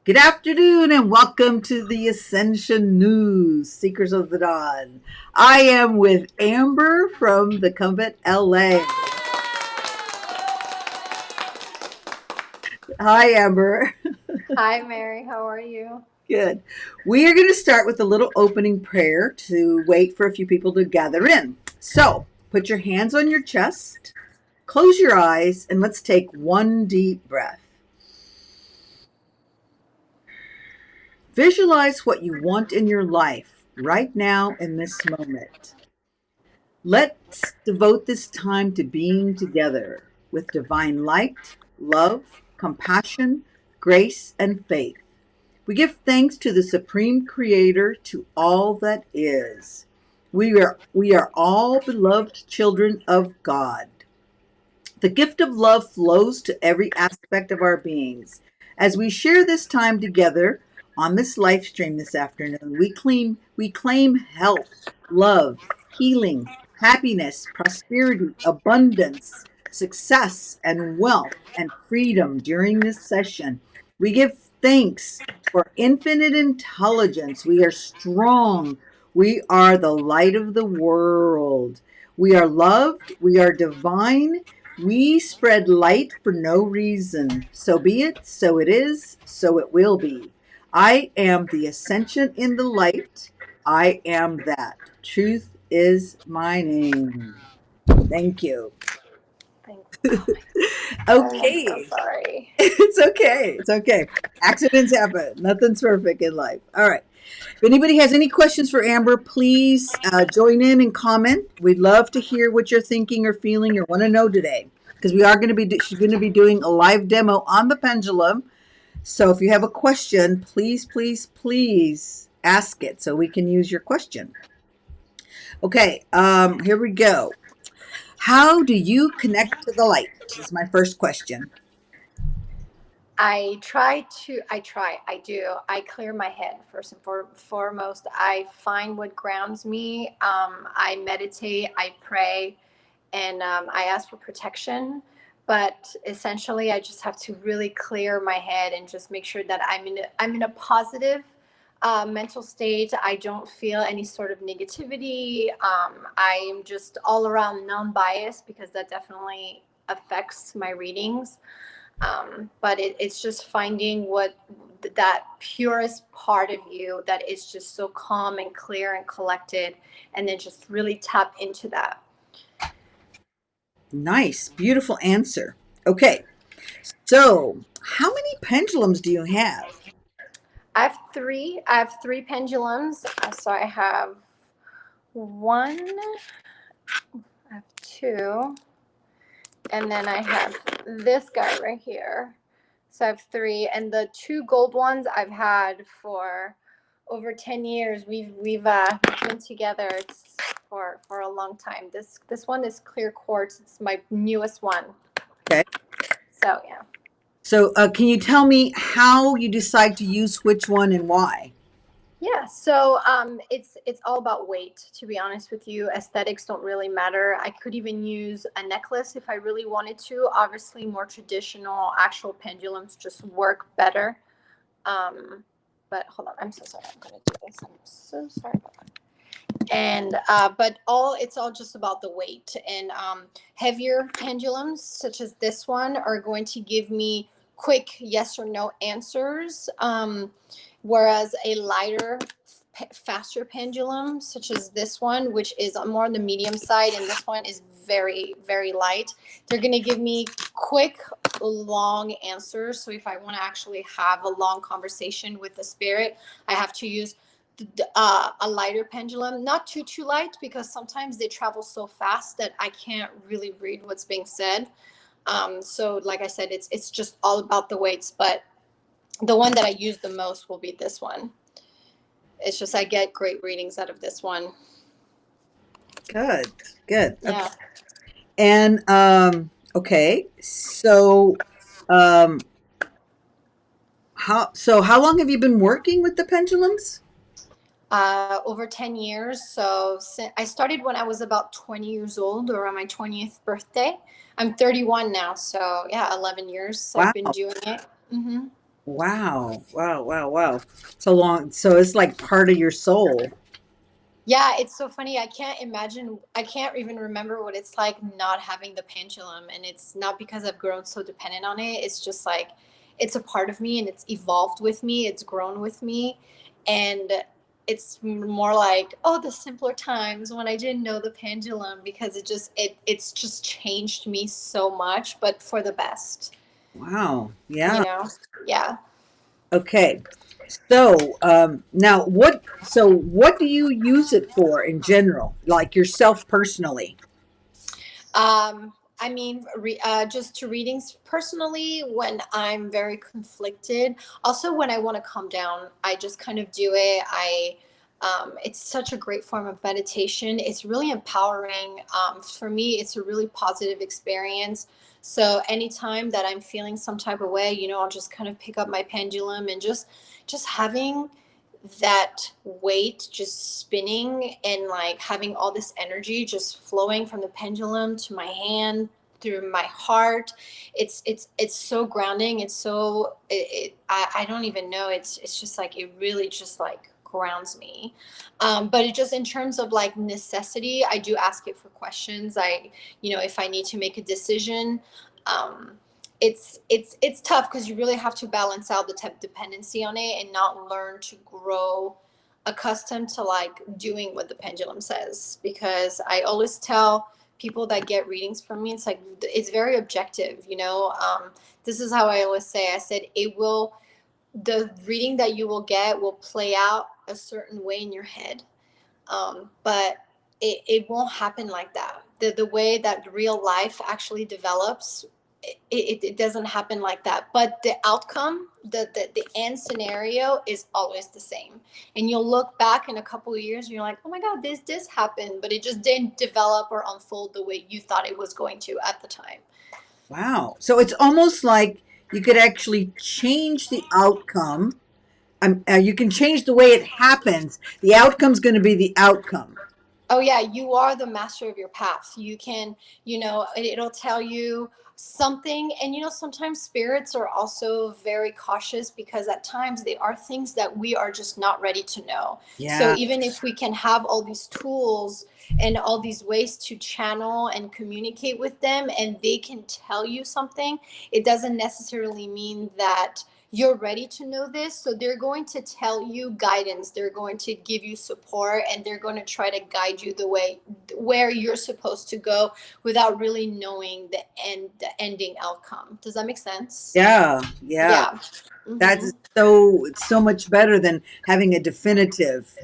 Good afternoon and welcome to the Ascension News, Seekers of the Dawn. I am with Amber from the Coven LA. Hi, Amber. Hi, Mary. How are you? Good. We are going to start with a little opening prayer to wait for a few people to gather in. So, put your hands on your chest, close your eyes, and let's take one deep breath. Visualize what you want in your life right now in this moment. Let's devote this time to being together with divine light, love, compassion, grace, and faith. We give thanks to the Supreme Creator, to all that is. We are all beloved children of God. The gift of love flows to every aspect of our beings. As we share this time together on this live stream this afternoon, we claim health, love, healing, happiness, prosperity, abundance, success, and wealth and freedom during this session. We give thanks for infinite intelligence. We are strong. We are the light of the world. We are loved. We are divine. We spread light for no reason. So be it, so it is, so it will be. I am the ascension in the light. I am that. Truth is my name. Thank you. Thanks for coming. I'm so Okay. sorry. It's okay. It's okay. Accidents happen. Nothing's perfect in life. All right. If anybody has any questions for Amber, please join in and comment. We'd love to hear what you're thinking or feeling or want to know today, because we are going to be she's going to be doing a live demo on the pendulum. So if you have a question, please, please, please ask it so we can use your question. Okay, here we go. How do you connect to the light? Is my first question. I do. I clear my head first and foremost. I find what grounds me. I meditate, I pray, and I ask for protection. But essentially, I just have to really clear my head and just make sure that I'm in a positive mental state. I don't feel any sort of negativity. I'm just all around non-biased because that definitely affects my readings. But it's just finding what that purest part of you that is just so calm and clear and collected, and then just really tap into that. Nice, beautiful answer. Okay, so how many pendulums do you have? I have three pendulums. So I have one, I have two, and then I have this guy right here. So I have three, and the two gold ones I've had for over 10 years. We've been together. It's for a long time. This one is clear quartz. It's my newest one. Okay. So yeah. So, can you tell me how you decide to use which one and why? Yeah, so it's all about weight. To be honest with you, aesthetics don't really matter. I could even use a necklace if I really wanted to. Obviously, more traditional, actual pendulums just work better. Um, but hold on, I'm so sorry. I'm gonna do this. I'm so sorry about that. And but all it's all just about the weight. And heavier pendulums, such as this one, are going to give me quick yes or no answers. Whereas a lighter, faster pendulum, such as this one, which is more on the medium side, and this one is very, very light, they're going to give me quick, long answers. So if I want to actually have a long conversation with the spirit, I have to use a lighter pendulum, not too light, because sometimes they travel so fast that I can't really read what's being said. So like I said, it's just all about the weights, but the one that I use the most will be this one. It's just I get great readings out of this one. Good, good. Okay. Yeah. And okay, so um, how long have you been working with the pendulums? Over 10 years. So I started when I was about 20 years old, or on my 20th birthday. I'm 31 now. So yeah, 11 years I've been Wow. doing it. Mm-hmm. Wow. Wow. Wow. Wow. So long. So it's like part of your soul. Yeah, it's so funny. I can't imagine, I can't even remember what it's like not having the pendulum. And it's not because I've grown so dependent on it. It's just like, it's a part of me and it's evolved with me, it's grown with me. And it's more like, oh, the simpler times when I didn't know the pendulum, because it's just changed me so much, but for the best, Wow. you Yeah. know? Yeah. Okay. So, now what do you use it for in general? Like yourself personally? I mean, just to readings personally when I'm very conflicted. Also, when I want to calm down, I just kind of do it. It's such a great form of meditation. It's really empowering. For me, it's a really positive experience. So anytime that I'm feeling some type of way, I'll just kind of pick up my pendulum and just having that weight just spinning and like having all this energy just flowing from the pendulum to my hand through my heart. It's so grounding. It's so I don't even know. It's just like it really just like grounds me. But it just in terms of like necessity, I do ask it for questions. If I need to make a decision, um, it's tough because you really have to balance out the dependency on it and not learn to grow accustomed to like doing what the pendulum says, because I always tell people that get readings from me, it's like it's very objective. This is how I always say, I said it will, the reading that you will get will play out a certain way in your head, but it won't happen like that. The way that real life actually develops, it doesn't happen like that. But the outcome, the end scenario is always the same. And you'll look back in a couple of years and you're like, oh my God, this happened, but it just didn't develop or unfold the way you thought it was going to at the time. Wow. So it's almost like you could actually change the outcome. You can change the way it happens. The outcome's going to be the outcome. Oh yeah, you are the master of your path. You can, it'll tell you something. And sometimes spirits are also very cautious because at times they are things that we are just not ready to know. So Yeah. even if we can have all these tools and all these ways to channel and communicate with them and they can tell you something, it doesn't necessarily mean that you're ready to know this. So they're going to tell you guidance, they're going to give you support, and they're going to try to guide you the way where you're supposed to go without really knowing the ending outcome. Does that make sense? Yeah. Yeah. Yeah. That Hmm. is so, it's so much better than having a definitive,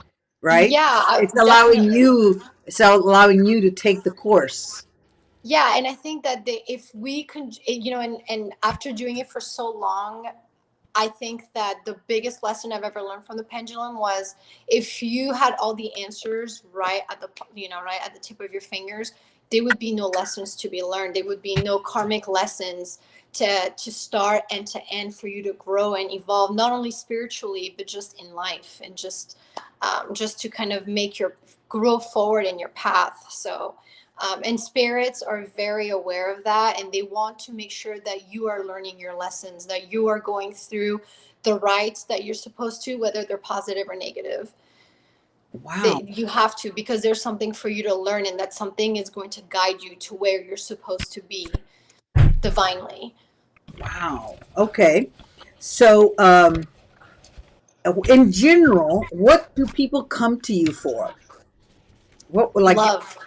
right? Yeah, It's allowing definitely. you, to take the course. Yeah, and I think that if we can, and after doing it for so long, I think that the biggest lesson I've ever learned from the pendulum was if you had all the answers right at the tip of your fingers, there would be no lessons to be learned. There would be no karmic lessons to start and to end for you to grow and evolve, not only spiritually but just in life, and just to kind of make your grow forward in your path. So and spirits are very aware of that, and they want to make sure that you are learning your lessons, that you are going through the rites that you're supposed to, whether they're positive or negative. Wow. That you have to, because there's something for you to learn, and that something is going to guide you to where you're supposed to be divinely. Wow. Okay. So, in general, what do people come to you for? What, like, Love.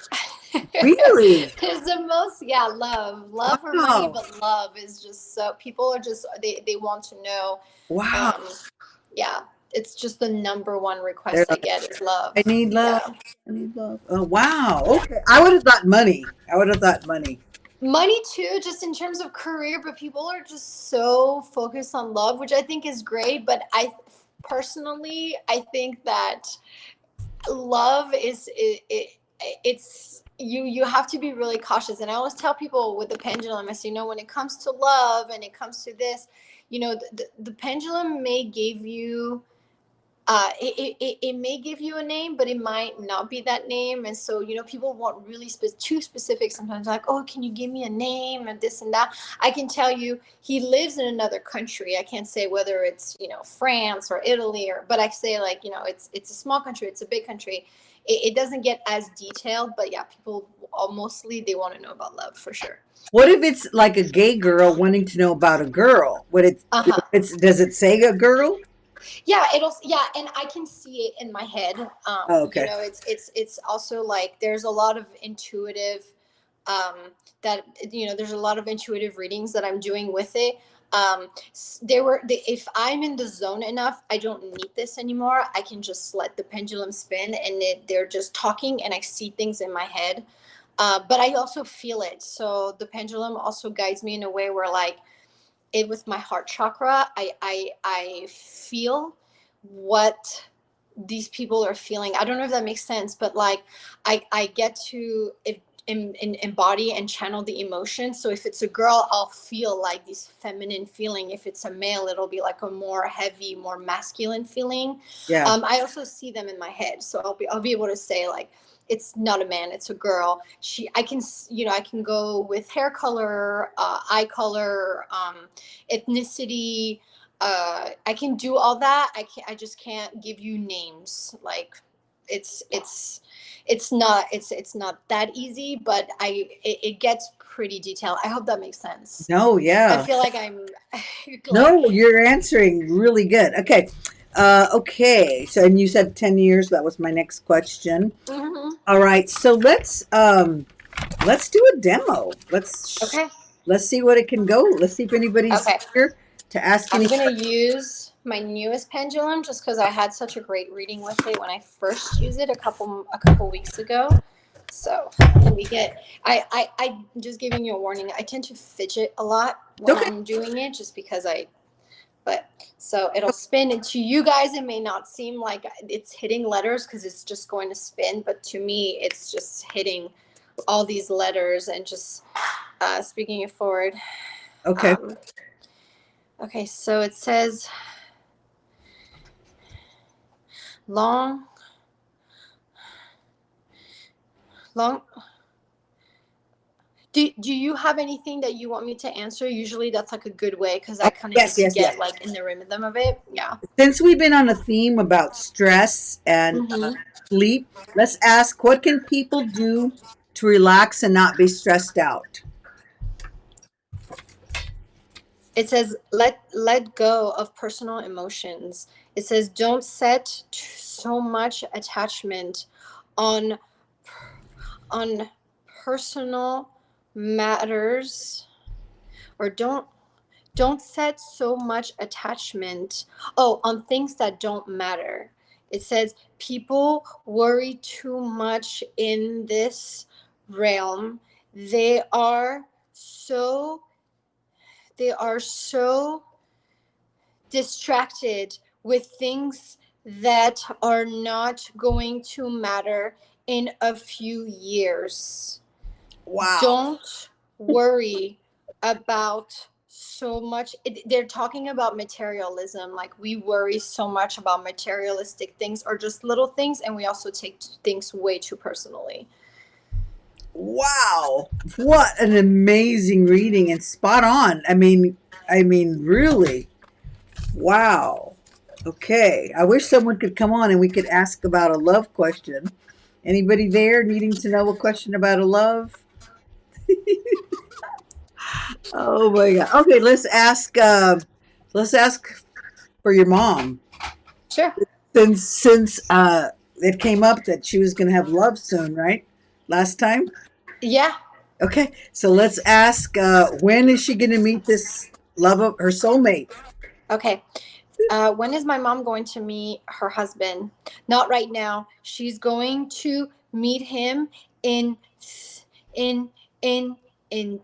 really? Is the most, yeah, love or money, Wow. but love is just so people are just they want to know. Wow. um yeah, it's just the number one They're request I like, get is love. I need love. Yeah. I need love. Oh, wow. Okay. I would have thought money. I would have thought money. Money too, just in terms of career, but people are just so focused on love, which I think is great. But I personally, I think that love it's you have to be really cautious. And I always tell people with the pendulum, I say, when it comes to love and it comes to this, the pendulum may give you it may give you a name, but it might not be that name. And so, people want really too specific sometimes, like, oh, can you give me a name and this and that? I can tell you he lives in another country. I can't say whether it's, France or Italy, but I say, like, it's a small country, it's a big country. It doesn't get as detailed, but yeah, people mostly they want to know about love for sure. What if it's like a gay girl wanting to know about a girl? Would it? Uh-huh. Does it say a girl? Yeah, and I can see it in my head. Oh, okay. It's also like there's a lot of intuitive, um that there's a lot of intuitive readings that I'm doing with it. If I'm in the zone enough, I don't need this anymore. I can just let the pendulum spin, and they're just talking, and I see things in my head. But I also feel it, so the pendulum also guides me in a way where, like, it with my heart chakra, I feel what these people are feeling. I don't know if that makes sense, but like I get to embody and channel the emotion. So if it's a girl, I'll feel like this feminine feeling. If it's a male, it'll be like a more heavy, more masculine feeling. Yeah. I also see them in my head, so I'll be able to say, like, it's not a man, it's a girl. I can go with hair color, eye color, ethnicity. I can do all that. I just can't give you names. Like, it's not that easy, but it gets pretty detailed. I hope that makes sense. No, I yeah. feel like I'm like. No, you're answering really good. Okay. Okay. So, and you said 10 years. That was my next question. Mhm. All right. So let's do a demo. Okay. Let's see what it can go. Let's see if anybody's Okay. here to ask I'm any. gonna use my newest pendulum just because I had such a great reading with it when I first used it a couple weeks ago. So let me get. I'm just giving you a warning. I tend to fidget a lot when Okay. I'm doing it, just because I. But so it'll spin, and to you guys, it may not seem like it's hitting letters because it's just going to spin. But to me, it's just hitting all these letters and just speaking it forward. Okay. Um, okay, so it says long, long. Do you have anything that you want me to answer? Usually that's like a good way, because I Oh, kind of need yes, to yes, yes. get like in the rhythm of it. Yeah. Since we've been on a theme about stress and Hmm. sleep, let's ask what can people do to relax and not be stressed out? It says let go of personal emotions. It says don't set so much attachment on on personal matters, or don't set so much attachment, on things that don't matter. It says people worry too much in this realm. They are so they are so distracted with things that are not going to matter in a few years. Wow. Don't worry about so much. They're talking about materialism, like we worry so much about materialistic things or just little things, and we also take things way too personally. Wow. What an amazing reading and spot on. I mean really. Wow. Okay. I wish someone could come on and we could ask about a love question. Anybody there needing to know a question about a love? Oh my god. Okay, let's ask for your mom. Sure. Since it came up that she was gonna have love soon, right? Last time? Yeah. Okay. So let's ask when is she gonna meet this love of her soulmate? Okay. When is my mom going to meet her husband? Not right now. She's going to meet him in in in in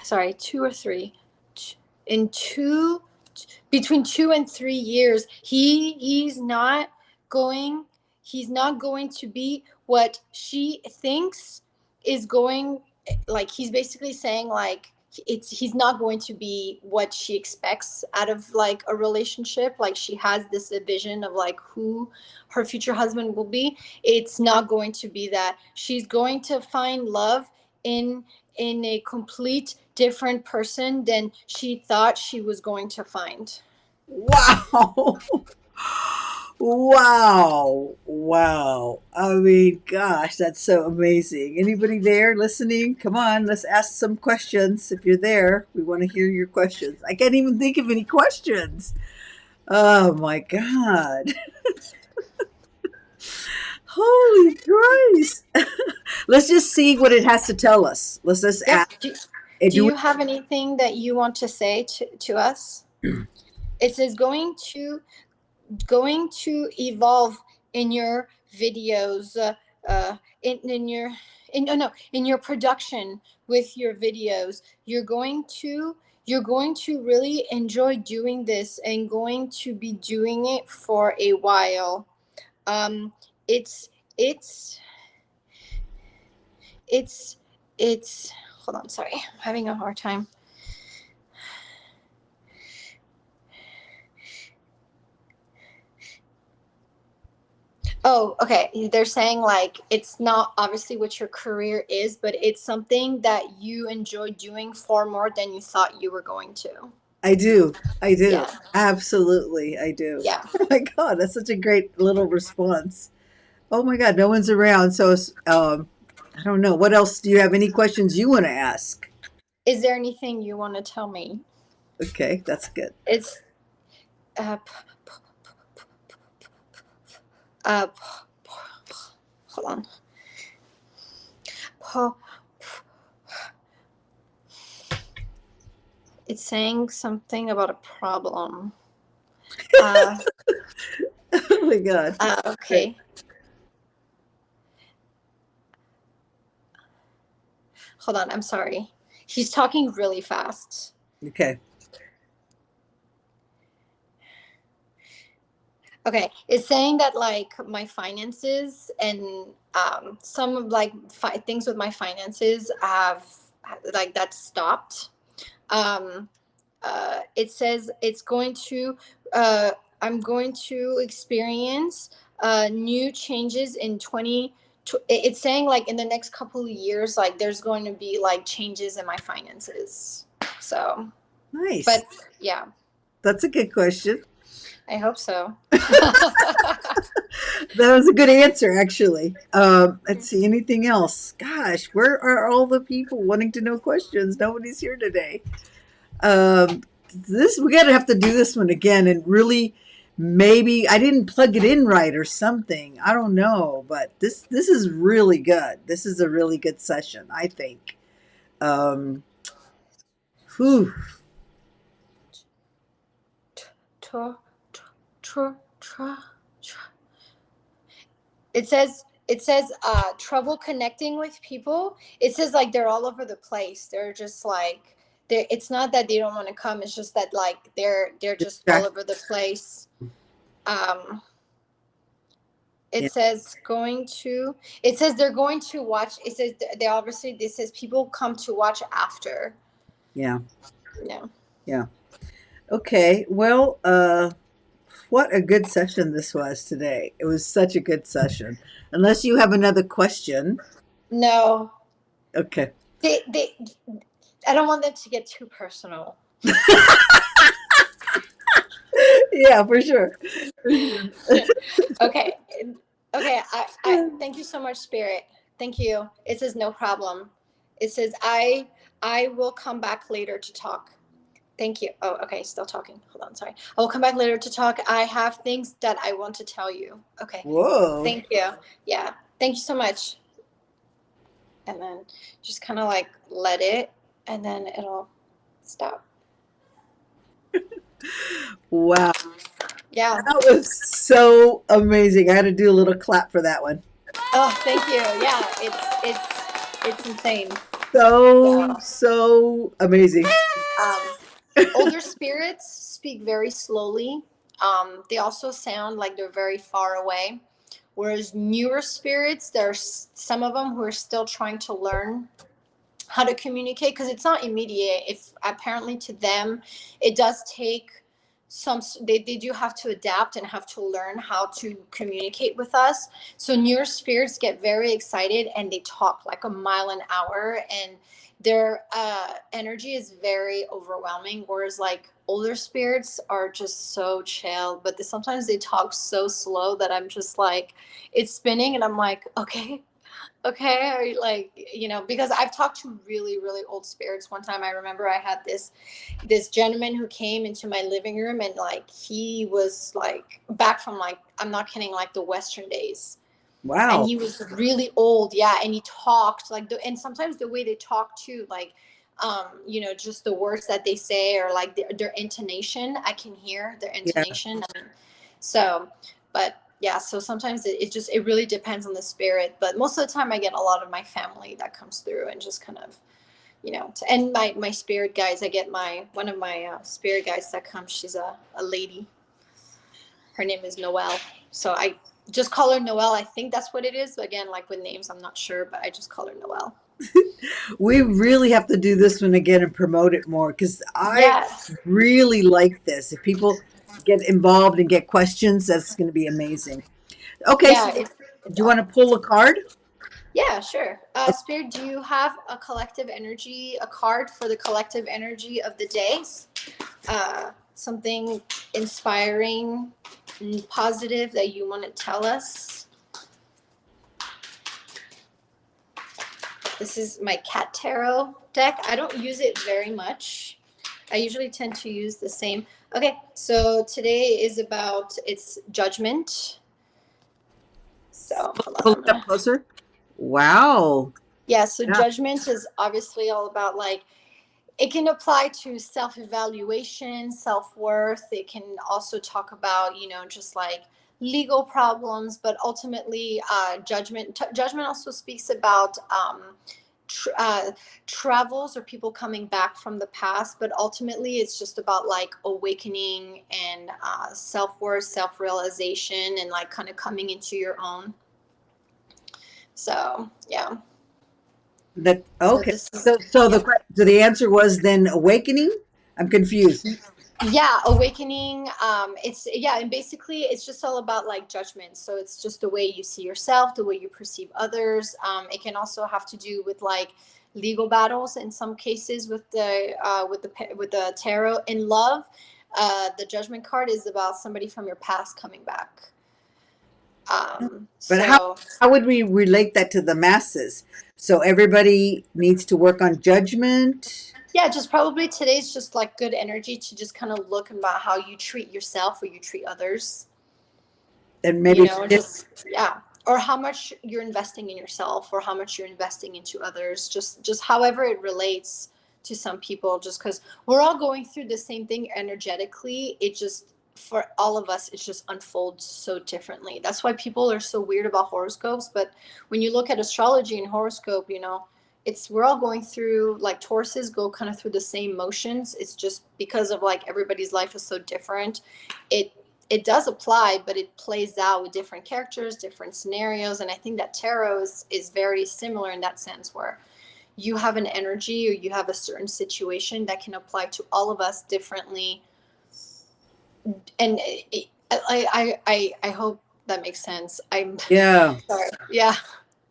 sorry, 2 or 3, in two, between 2 and 3 years. Going he's not going to be what she thinks is going. Like, he's basically saying, like, he's not going to be what she expects out of like a relationship. Like she has this vision of like who her future husband will be. It's not going to be that. She's going to find love in a complete different person than she thought she was going to find. Wow. Wow. Wow. I mean, gosh, that's so amazing. Anybody there listening? Come on, let's ask some questions. If you're there, we want to hear your questions. I can't even think of any questions. Oh my God. Holy Christ. Let's just see what it has to tell us. Let's just Yep. ask. Do Do we, you have anything that you want to say to us? It says going to evolve in your videos, in your in your production with your videos. You're going to really enjoy doing this and going to be doing it for a while. It's it's it's it's hold on, sorry, I'm having a hard time. Oh, okay. They're saying like it's not obviously what your career is, but it's something that you enjoy doing far more than you thought you were going to. I do. I do. Yeah. Absolutely. I do. Yeah. Oh my God. That's such a great little response. Oh my God. No one's around. So, I don't know. What else? Do you have any questions you want to ask? Is there anything you want to tell me? Okay. That's good. It's uh, uh hold on. It's saying something about a problem. Uh, Oh my God. Great. okay. Hold on. I'm sorry. He's talking really fast. Okay. Okay, it's saying that like my finances and some of like things with my finances have like that stopped. Um, it says it's going to uh, I'm going to experience new changes in 20. It's saying like in the next couple of years, like there's going to be like changes in my finances. So, Nice. but yeah, That's a good question. I hope so. That was a good answer, actually. Let's see. Anything else? Gosh, where are all the people wanting to know questions? Nobody's here today. This we gotta have to do this one again and really maybe I didn't plug it in right or something. I don't know, but this is really good. This is a really good session, I think. Um, whew. Tra, tra, tra, tra. It says trouble connecting with people. It says like they're all over the place. They're just like it's not that they don't want to come, it's just that like they're just all over the place. Um Yeah, it says they're going to watch. It says they obviously, this says people come to watch after. yeah, Yeah. yeah. Okay. Well, what a good session this was today. It was such a good session. Unless you have another question. No. Okay. They I don't want them to get too personal. Yeah, for sure. For sure. Okay. Okay. I thank you so much, Spirit. Thank you. It says no problem. It says I will come back later to talk. Thank you. Oh, okay. Still talking. Hold on. Sorry. I will come back later to talk. I have things that I want to tell you. Okay. Whoa. Thank you. Yeah. Thank you so much. And then just kind of like let it, and then it'll stop. Wow. Yeah. That was so amazing. I had to do a little clap for that one. Oh, thank you. Yeah. It's insane. So, Yeah. so amazing. Older spirits speak very slowly. They also sound like they're very far away. Whereas newer spirits, there's some of them who are still trying to learn how to communicate, because it's not immediate. If apparently to them it does take some, they do have to adapt and have to learn how to communicate with us. So newer spirits get very excited and they talk like a mile an hour, and their energy is very overwhelming, whereas like older spirits are just so chill, but sometimes they talk so slow that I'm just like, it's spinning and I'm like, okay, okay, are you like, because I've talked to really really old spirits. One time I remember I had this gentleman who came into my living room, and like he was like back from, like, I'm not kidding, like the western days, and Wow. he was really old. Yeah, and he talked like and sometimes the way they talk too, like just the words that they say, or like their intonation, I can hear their Yeah. intonation. I mean, so, but yeah, so sometimes it really depends on the spirit, but most of the time I get a lot of my family that comes through and just kind of, and my spirit guides. I get one of my spirit guides that comes. She's a lady. Her name is Noelle. So I just call her Noelle. I think that's what it is. Again, like with names, I'm not sure, but I just call her Noelle. We really have to do this one again and promote it more because I Yes. really like this. If people get involved and get questions, that's going to be amazing. Okay, so Yeah. do It's you want to awesome. pull a card? Yeah, sure. Spirit, do you have a collective energy, a card for the collective energy of the days? Something inspiring and positive that you want to tell us? This is my cat tarot deck. I don't use it very much. I usually tend to use the same. Okay, so today is about its judgment. So hold on, Pull I'm it up gonna. closer. Wow. Yeah, so Yeah. judgment is obviously all about, like, it can apply to self-evaluation, self-worth. It can also talk about, just like legal problems, but ultimately, judgment also speaks about tr- uh, travels or people coming back from the past, but ultimately it's just about like awakening and self-worth, self-realization, and like kind of coming into your own. So yeah. That So okay. this is, So yeah. the answer was then awakening. I'm confused. Yeah, awakening. It's, yeah, and basically it's just all about like judgment. So it's just the way you see yourself, the way you perceive others. It can also have to do with like legal battles in some cases with the tarot. In love, the judgment card is about somebody from your past coming back. But So how would we relate that to the masses? So everybody needs to work on judgment yeah, just probably today's just like good energy to just kind of look about how you treat yourself or you treat others. and maybe Just, yeah, or how much you're investing in yourself or how much you're investing into others, just however it relates to some people, just because we're all going through the same thing energetically. It just, for all of us, it just unfolds so differently. That's why people are so weird about horoscopes, but when you look at astrology and horoscope, it's, we're all going through, like Tauruses go kind of through the same motions. It's just because of like everybody's life is so different. It it does apply, but it plays out with different characters, different scenarios. And I think that tarot is very similar in that sense, where you have an energy or you have a certain situation that can apply to all of us differently. And I hope that makes sense. I'm yeah. sorry. Yeah.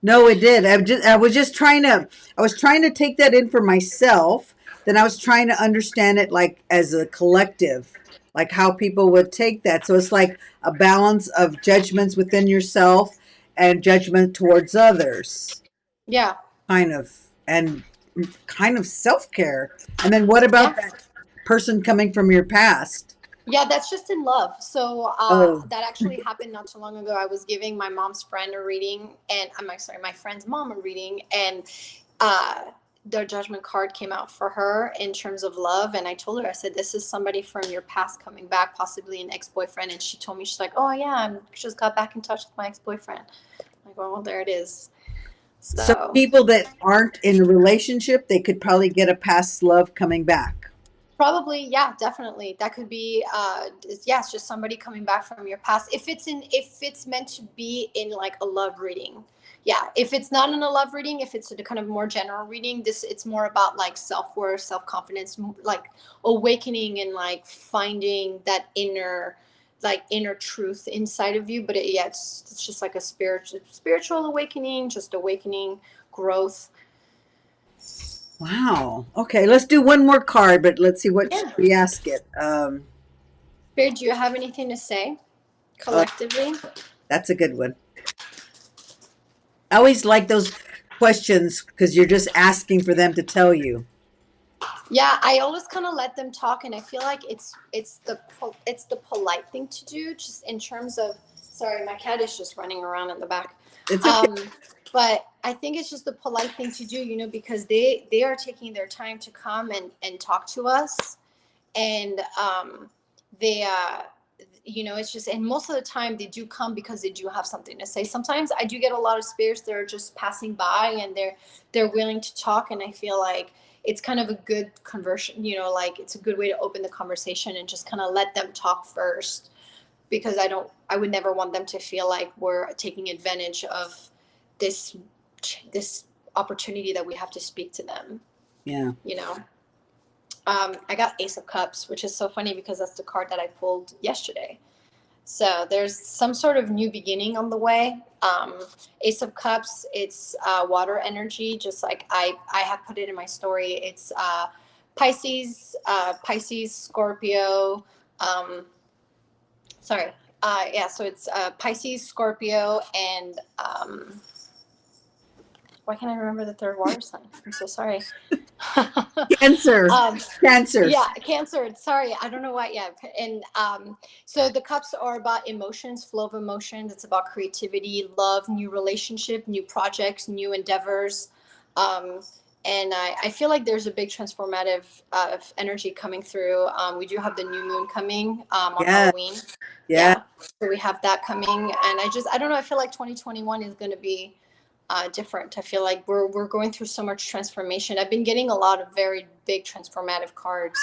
No, it did. I was trying to take that in for myself. Then I was trying to understand it like as a collective, like how people would take that. So it's like a balance of judgments within yourself and judgment towards others, Yeah. kind of, and kind of self-care. And then what about Yeah. that person coming from your past? Yeah, that's just in love. So Oh, that actually happened not too long ago. I was giving my mom's friend a reading, and I'm sorry, my friend's mom a reading, and uh, the judgment card came out for her in terms of love. And I told her, I said, "This is somebody from your past coming back, possibly an ex-boyfriend." And she told me, she's like, "Oh yeah, I just got back in touch with my ex-boyfriend." I'm like, well, there it is. so So people that aren't in a relationship, they could probably get a past love coming back. probably, yeah, definitely. That could be, yeah, it's just somebody coming back from your past. If it's meant to be in like a love reading, yeah, if it's not in a love reading, if it's a kind of more general reading, this it's more about like self-worth, self-confidence, like awakening and like finding that inner truth inside of you. But yeah, it's just like a spiritual awakening, just awakening, growth. Wow. Okay, let's do one more card, but let's see what should Yeah. we ask it. Spirit, do you have anything to say Oh, collectively? that's a good one. I always like those questions because you're just asking for them to tell you. Yeah, I always kind of let them talk, and I feel like it's the polite thing to do, just in terms of. Sorry, my cat is just running around in the back. It's okay. Um, but I think it's just the polite thing to do, because they are taking their time to come and talk to us, and they it's just, and most of the time they do come because they do have something to say. Sometimes I do get a lot of spirits that are just passing by, and they're willing to talk, and I feel like it's kind of a good conversion, like it's a good way to open the conversation and just kind of let them talk first, because I would never want them to feel like we're taking advantage of this this opportunity that we have to speak to them. Yeah. you know I got Ace of Cups, which is so funny because that's the card that I pulled yesterday. So there's some sort of new beginning on the way. Ace of Cups, it's water energy, just like I have put it in my story. It's Pisces, Scorpio. Um, sorry, yeah. So it's Pisces, Scorpio, and why can't I remember the third water sign? I'm so sorry. Cancer. um, Cancer. yeah, Cancer. Sorry, I don't know why. Yeah, and so the cups are about emotions, flow of emotions. It's about creativity, love, new relationship, new projects, new endeavors. Um, and I feel like there's a big transformative energy coming through. We do have the new moon coming on Yeah. Halloween. Yeah. Yeah, so we have that coming, and I don't know. I feel like 2021 is going to be different. I feel like we're going through so much transformation. I've been getting a lot of very big transformative cards.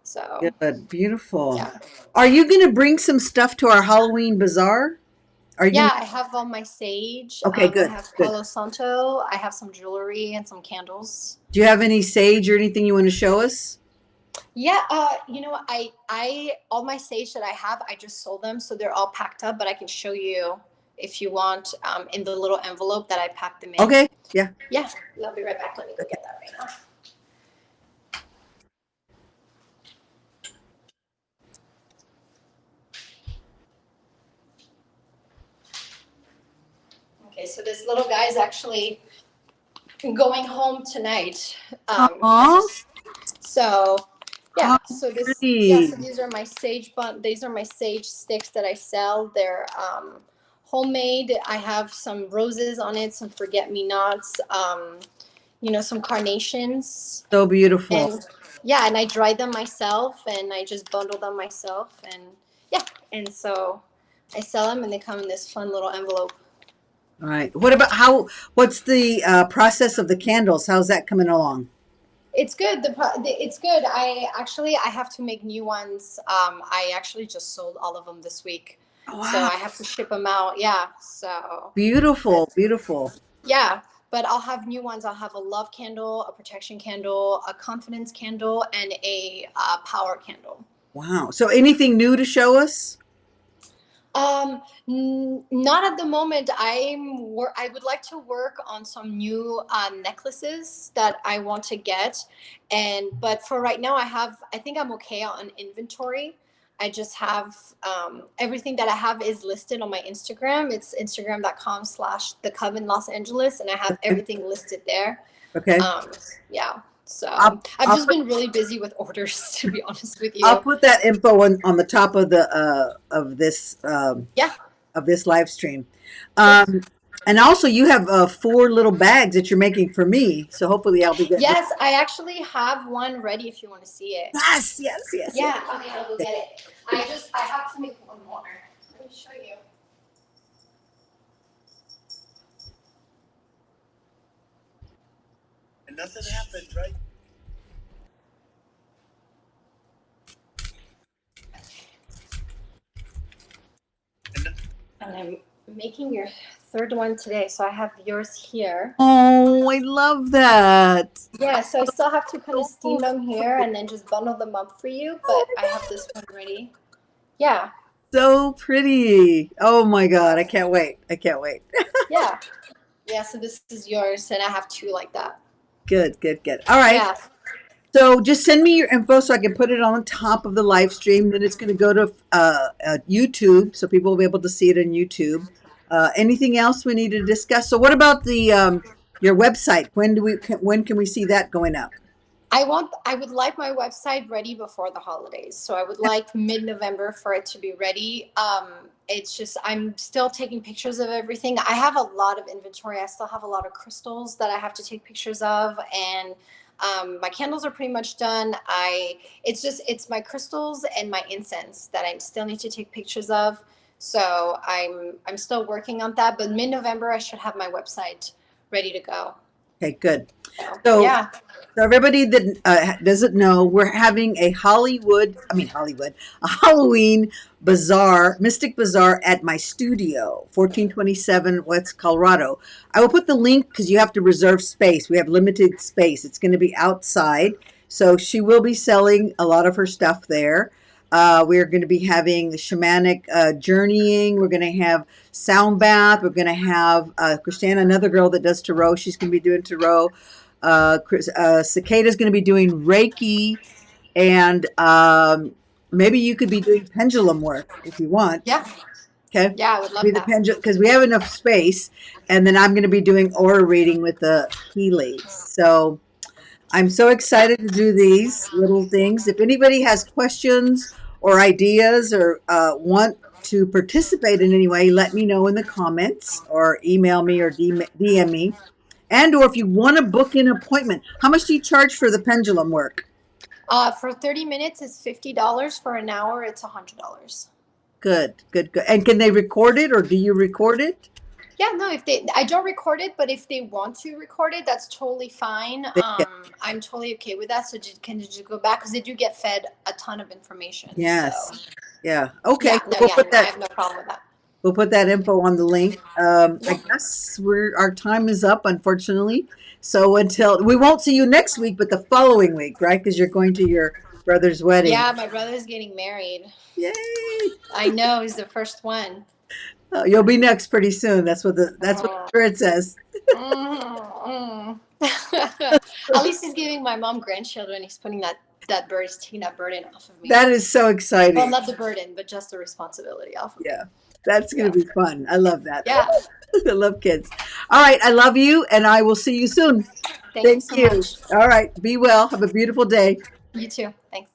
So Good. Beautiful. yeah, Are you going to bring some stuff to our Halloween bazaar? Are you going yeah. to? I have all my sage. Okay, I good. have Good. Palo Santo. I have some jewelry and some candles. Do you have any sage or anything you want to show us? Yeah, I all my sage that I have, I just sold them, so they're all packed up. But I can show you if you want, in the little envelope that I packed them in. Okay. Yeah. Yeah, I'll be right back. Let me go get that right now. Okay, so this little guy's actually going home tonight. I Aw. just so How yeah. So this yeah. pretty. So these are my sage These are my sage sticks that I sell. They're homemade. I have some roses on it, some forget me nots. Some carnations, So beautiful. and yeah. And I dry them myself, and I just bundle them myself, and yeah. And so I sell them, and they come in this fun little envelope. All right. What's the process of the candles? How's that coming along? It's good. It's good. I have to make new ones. I actually just sold all of them this week, Oh, so wow. I have to ship them out. Yeah. So Beautiful. Beautiful. yeah, but I'll have new ones. I'll have a love candle, a protection candle, a confidence candle, and a power candle. Wow. So anything new to show us? Not at the moment. I would like to work on some new necklaces that I want to get, but for right now, I think I'm okay on inventory. I just have everything that I have is listed on my Instagram. It's instagram.com/thecovenlosangeles, and I have Okay. everything listed there. Okay. Um, yeah. So I'll, I've I'll just put been really busy with orders, to be honest with I'll you. put that info on the top of the Yeah. of this live stream. Sure. And also you have four little bags that you're making for me. So hopefully I'll be good. Yes, I actually have one ready if you want to see it. Yes, yes, yes, yes. Yeah, okay, I'll go get it. I have to make one more. Let me show you. And nothing happened, right? And I'm making your third one today, so I have yours here. Oh, I love that. Yeah, so I still have to kind of steam them here and then just bundle them up for you, but I have this one ready. Yeah. So pretty. Oh my God. I can't wait. I can't wait. Yeah. Yeah, so this is yours, and I have two like that. Good, good, good. All right. Yeah. So just send me your info so I can put it on the top of the live stream. Then it's going to go to YouTube, so people will be able to see it on YouTube. Anything else we need to discuss? So what about the your website? When can we see that going up? I would like my website ready before the holidays. So I would like mid-November for it to be ready. It's just I'm still taking pictures of everything. I have a lot of inventory. I still have a lot of crystals that I have to take pictures of, and my candles are pretty much done. It's my crystals and my incense that I still need to take pictures of. So I'm still working on that, but mid-November I should have my website ready to go. Okay, good. So, So, yeah. so everybody that doesn't know, we're having a a Halloween bazaar, Mystic Bazaar at my studio, 1427 West Colorado. I will put the link because you have to reserve space. We have limited space. It's going to be outside. So she will be selling a lot of her stuff there. We're going to be having shamanic journeying. We're going to have sound bath. We're going to have Christiana, another girl that does tarot. She's going to be doing tarot. Cicada's going to be doing Reiki, and maybe you could be doing pendulum work if you want. Yeah. Okay. Yeah, I would love Be the that. pendulum because we have enough space, and then I'm going to be doing aura reading with the Healy. So I'm so excited to do these little things. If anybody has questions or ideas or want to participate in any way, let me know in the comments or email me or DM me. And or if you want to book an appointment, how much do you charge for the pendulum work? For 30 minutes, it's $50. For an hour, it's $100. Good, good, good. And can they record it or do you record it? Yeah, no, I don't record it, but if they want to record it, that's totally fine. I'm totally okay with that. So can you just go back because they do get fed a ton of information. Yes. So. Yeah. Okay. Yeah, no, I have no problem with that. We'll put that info on the link. I guess our time is up, unfortunately. So until we won't see you next week, but the following week, right? Because you're going to your brother's wedding. Yeah, my brother's getting married. Yay! I know, he's the first one. You'll be next pretty soon. That's what the spirit says. At least he's giving my mom grandchildren. He's putting he's taking that burden off of me. That is so exciting. Well, not the burden, but just the responsibility off of me. Yeah, that's going to be fun. I love that. Yeah. I love kids. All right, I love you, and I will see you soon. Thank you so much. All right, be well. Have a beautiful day. You too. Thanks.